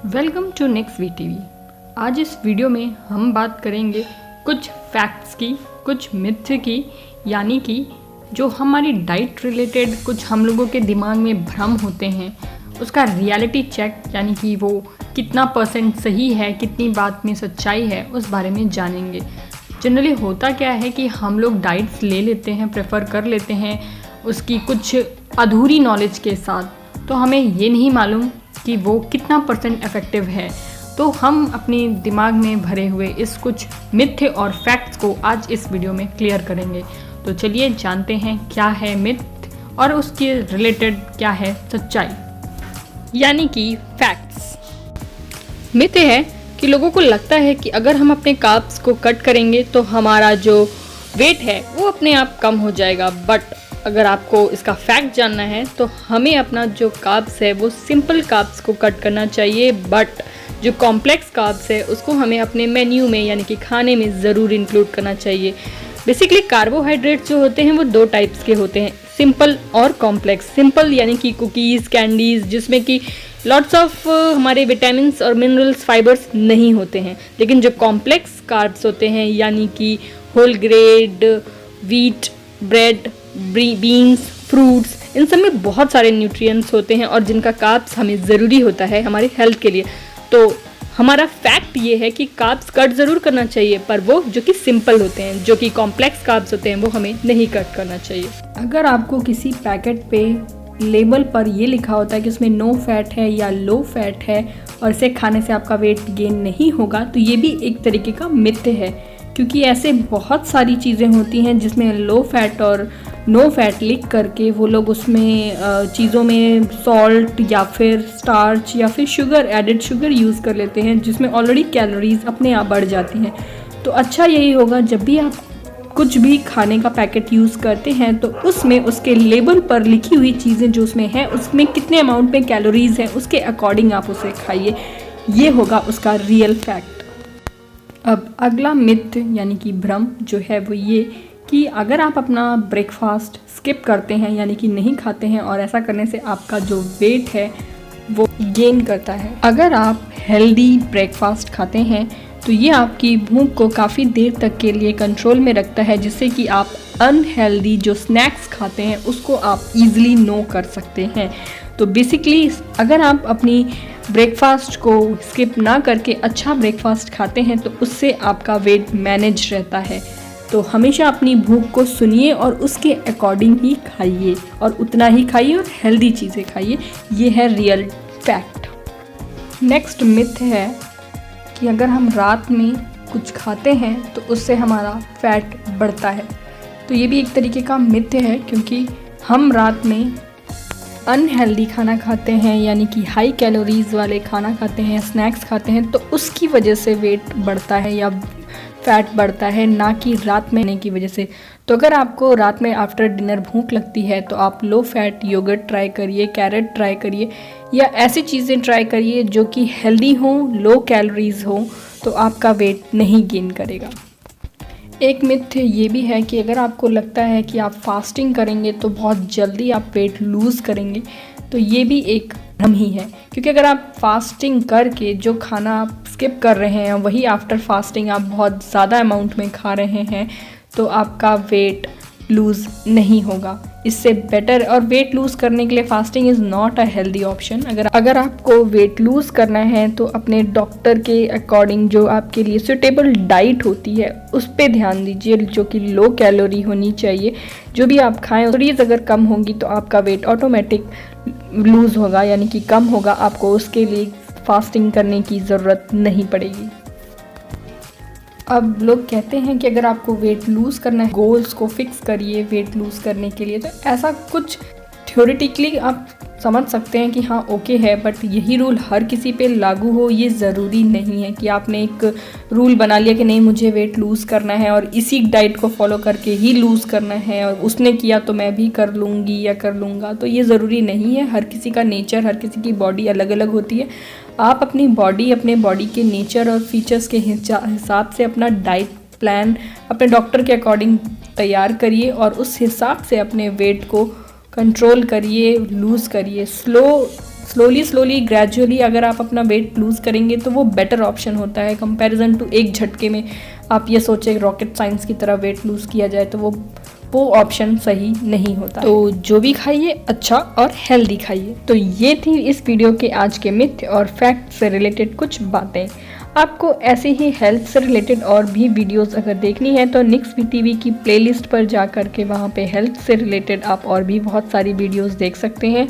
Welcome to next VTV. आज इस video में हम बात करेंगे कुछ फैक्ट्स की, कुछ मिथ की, यानी कि जो हमारी डाइट रिलेटेड कुछ हम लोगों के दिमाग में भ्रम होते हैं उसका रियलिटी चेक, यानी कि वो कितना % सही है, कितनी बात में सच्चाई है, उस बारे में जानेंगे। जनरली होता क्या है कि हम लोग डाइट्स ले लेते हैं, प्रेफर कर लेते हैं उसकी कुछ अधूरी नॉलेज के साथ, तो हमें ये नहीं मालूम कि वो कितना % इफ़ेक्टिव है। तो हम अपने दिमाग में भरे हुए इस कुछ मिथ और फैक्ट्स को आज इस वीडियो में क्लियर करेंगे। तो चलिए जानते हैं क्या है मिथ और उसके रिलेटेड क्या है सच्चाई, यानी कि फैक्ट्स। मिथ है कि लोगों को लगता है कि अगर हम अपने कार्ब्स को कट करेंगे तो हमारा जो वेट है वो अपने आप कम हो जाएगा। बट अगर आपको इसका फैक्ट जानना है तो हमें अपना जो कार्ब्स है वो सिंपल कार्ब्स को कट करना चाहिए, बट जो कॉम्प्लेक्स कार्ब्स है उसको हमें अपने मेन्यू में यानी कि खाने में ज़रूर इंक्लूड करना चाहिए। बेसिकली कार्बोहाइड्रेट्स जो होते हैं वो 2 टाइप्स के होते हैं, सिंपल और कॉम्प्लेक्स। सिंपल यानी कि कुकीज़, कैंडीज़, जिसमें कि लॉट्स ऑफ हमारे विटामिन्स और मिनरल्स, फाइबर्स नहीं होते हैं। लेकिन जो कॉम्प्लेक्स कार्ब्स होते हैं यानी कि whole grain, wheat, bread, beans, fruits, इन सब में बहुत सारे न्यूट्रिएंट्स होते हैं और जिनका कार्ब्स हमें ज़रूरी होता है हमारी हेल्थ के लिए। तो हमारा फैक्ट ये है कि कार्ब्स कट ज़रूर करना चाहिए, पर वो जो कि सिंपल होते हैं, जो कि कॉम्प्लेक्स कार्ब्स होते हैं वो हमें नहीं कट करना चाहिए। अगर आपको किसी पैकेट पे लेबल पर ये लिखा होता है कि उसमें नो फैट है या लो फैट है और इसे खाने से आपका वेट गेन नहीं होगा, तो ये भी एक तरीके का मिथ है, क्योंकि ऐसे बहुत सारी चीज़ें होती हैं जिसमें लो फैट और नो फैट लिख करके वो लोग उसमें चीज़ों में सॉल्ट या फिर स्टार्च या फिर शुगर, एडेड शुगर यूज़ कर लेते हैं, जिसमें ऑलरेडी कैलोरीज अपने आप बढ़ जाती हैं। तो अच्छा यही होगा जब भी आप कुछ भी खाने का पैकेट यूज़ करते हैं तो उसमें उसके लेबल पर लिखी हुई चीज़ें जो उसमें हैं उसमें कितने अमाउंट में कैलोरीज हैं उसके अकॉर्डिंग आप उसे खाइए। ये होगा उसका रियल फैक्ट। अब अगला मिथ यानी कि भ्रम जो है वो ये कि अगर आप अपना ब्रेकफास्ट स्किप करते हैं यानी कि नहीं खाते हैं और ऐसा करने से आपका जो वेट है वो गेन करता है। अगर आप हेल्दी ब्रेकफास्ट खाते हैं तो ये आपकी भूख को काफ़ी देर तक के लिए कंट्रोल में रखता है, जिससे कि आप अनहेल्दी जो स्नैक्स खाते हैं उसको आप इजीली नो कर सकते हैं। तो बेसिकली अगर आप अपनी ब्रेकफास्ट को स्किप ना करके अच्छा ब्रेकफास्ट खाते हैं तो उससे आपका वेट मैनेज रहता है। तो हमेशा अपनी भूख को सुनिए और उसके अकॉर्डिंग ही खाइए और उतना ही खाइए और हेल्दी चीज़ें खाइए। ये है रियल फैक्ट। नेक्स्ट मिथ है कि अगर हम रात में कुछ खाते हैं तो उससे हमारा फैट बढ़ता है। तो ये भी एक तरीके का मिथ है, क्योंकि हम रात में अनहेल्दी खाना खाते हैं यानी कि हाई कैलोरीज वाले खाना खाते हैं, स्नैक्स खाते हैं, तो उसकी वजह से वेट बढ़ता है या फैट बढ़ता है, ना कि रात में नहीं की वजह से। तो अगर आपको रात में आफ्टर डिनर भूख लगती है तो आप लो फैट योगर्ट ट्राई करिए, कैरेट ट्राई करिए या ऐसी चीज़ें ट्राई करिए जो कि हेल्दी हों, लो कैलोरीज हों, तो आपका वेट नहीं गेन करेगा। एक मिथ ये भी है कि अगर आपको लगता है कि आप फास्टिंग करेंगे तो बहुत जल्दी आप वेट लूज़ करेंगे, तो ये भी एक भ्रम ही है, क्योंकि अगर आप फास्टिंग करके जो खाना आप स्किप कर रहे हैं वही आफ्टर फास्टिंग आप बहुत ज़्यादा अमाउंट में खा रहे हैं तो आपका वेट लूज़ नहीं होगा। इससे बेटर, और वेट लूज़ करने के लिए fasting is not a healthy option. अगर आपको वेट लूज़ करना है तो अपने डॉक्टर के अकॉर्डिंग जो आपके लिए सुटेबल डाइट होती है उस पर ध्यान दीजिए, जो कि लो कैलोरी होनी चाहिए। जो भी आप खाएं कैलोरीज अगर कम होंगी तो आपका वेट ऑटोमेटिक लूज़ होगा, यानी कि कम होगा। आपको उसके लिए फास्टिंग करने की ज़रूरत नहीं पड़ेगी। अब लोग कहते हैं कि अगर आपको वेट लूज़ करना है, गोल्स को फिक्स करिए वेट लूज़ करने के लिए। तो ऐसा कुछ थ्योरेटिकली आप समझ सकते हैं कि हाँ ओके है, बट यही रूल हर किसी पे लागू हो ये ज़रूरी नहीं है कि आपने एक रूल बना लिया कि नहीं मुझे वेट लूज़ करना है और इसी डाइट को फॉलो करके ही लूज़ करना है और उसने किया तो मैं भी कर लूँगी या कर लूँगा। तो ये ज़रूरी नहीं है। हर किसी का नेचर, हर किसी की बॉडी अलग अलग होती है। आप अपनी बॉडी, अपने बॉडी के नेचर और फीचर्स के हिसाब से अपना डाइट प्लान अपने डॉक्टर के अकॉर्डिंग तैयार करिए और उस हिसाब से अपने वेट को कंट्रोल करिए, लूज़ करिए। स्लो स्लोली ग्रेजुअली अगर आप अपना वेट लूज़ करेंगे तो वो बेटर ऑप्शन होता है कंपैरिजन टू एक झटके में आप ये सोचे रॉकेट साइंस की तरह वेट लूज़ किया जाए, तो वो ऑप्शन सही नहीं होता। तो जो भी खाइए अच्छा और हेल्दी खाइए। तो ये थी इस वीडियो के आज के मिथ और फैक्ट से रिलेटेड कुछ बातें। आपको ऐसे ही हेल्थ से रिलेटेड और भी वीडियोस अगर देखनी है तो निक्स वीटीवी की प्लेलिस्ट पर जा कर के वहाँ पे हेल्थ से रिलेटेड आप और भी बहुत सारी वीडियोस देख सकते हैं।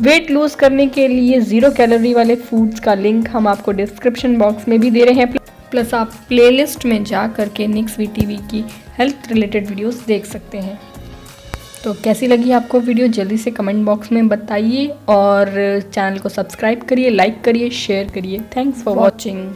वेट लूज़ करने के लिए 0 कैलोरी वाले फूड्स का लिंक हम आपको डिस्क्रिप्शन बॉक्स में भी दे रहे हैं, प्लस आप प्लेलिस्ट में जा कर के निक्स वीटीवी की हेल्थ रिलेटेड वीडियोस देख सकते हैं। तो कैसी लगी आपको वीडियो जल्दी से कमेंट बॉक्स में बताइए और चैनल को सब्सक्राइब करिए, लाइक करिए, शेयर करिए। Thanks for watching.